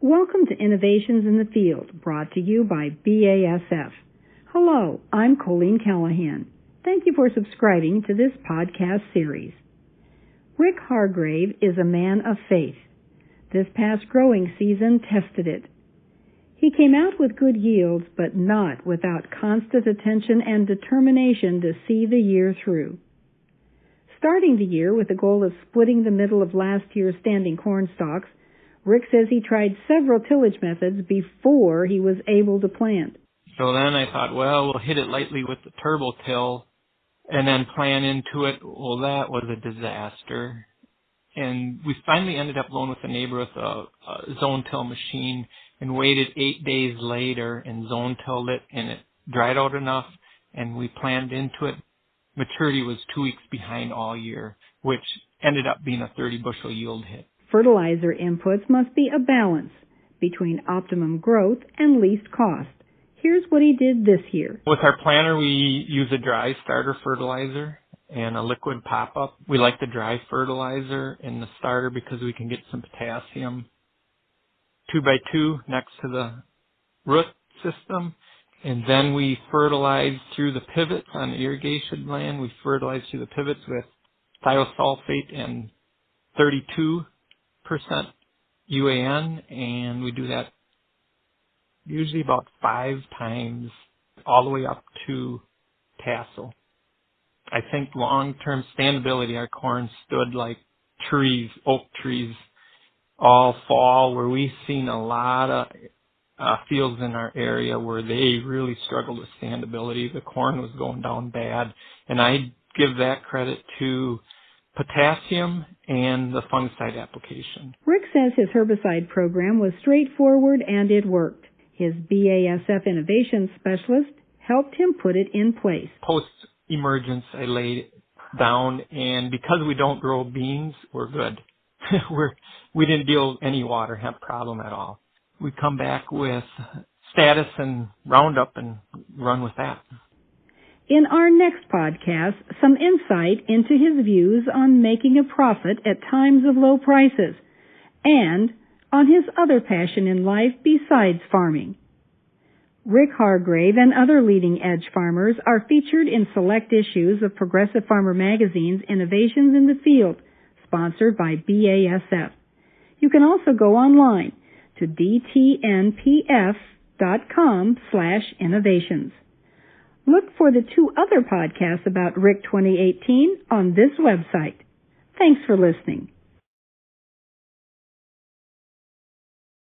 Welcome to Innovations in the Field, brought to you by BASF. Hello, I'm Colleen Callahan. Thank you for subscribing to this podcast series. Rick Hargrave is a man of faith. This past growing season tested it. He came out with good yields, but not without constant attention and determination to see the year through. Starting the year with the goal of splitting the middle of last year's standing corn stalks, Rick says he tried several tillage methods before he was able to plant. So then I thought, well, we'll hit it lightly with the turbo till and then plan into it. Well, that was a disaster. And we finally ended up going with a neighbor with a zone till machine and waited 8 days later and zone tilled it, and it dried out enough and we planned into it. Maturity was 2 weeks behind all year, which ended up being a 30 bushel yield hit. Fertilizer inputs must be a balance between optimum growth and least cost. Here's what he did this year. With our planter, we use a dry starter fertilizer and a liquid pop-up. We like the dry fertilizer in the starter because we can get some potassium 2x2 next to the root system. And then we fertilize through the pivots on irrigation land. We fertilize through the pivots with thiosulfate and 32% UAN, and we do that usually about 5 times all the way up to tassel. I think long-term standability, our corn stood like trees, oak trees, all fall, where we've seen a lot of fields in our area where they really struggled with standability. The corn was going down bad, and I give that credit to potassium and the fungicide application. Rick says his herbicide program was straightforward and it worked. His BASF innovation specialist helped him put it in place. Post-emergence, I laid it down, and because we don't grow beans, we're good. We didn't deal with any water hemp problem at all. We come back with status and Roundup and run with that. In our next podcast, some insight into his views on making a profit at times of low prices and on his other passion in life besides farming. Rick Hargrave and other leading-edge farmers are featured in select issues of Progressive Farmer Magazine's Innovations in the Field, sponsored by BASF. You can also go online to dtnpf.com/innovations. Look for the 2 other podcasts about Rick 2018 on this website. Thanks for listening.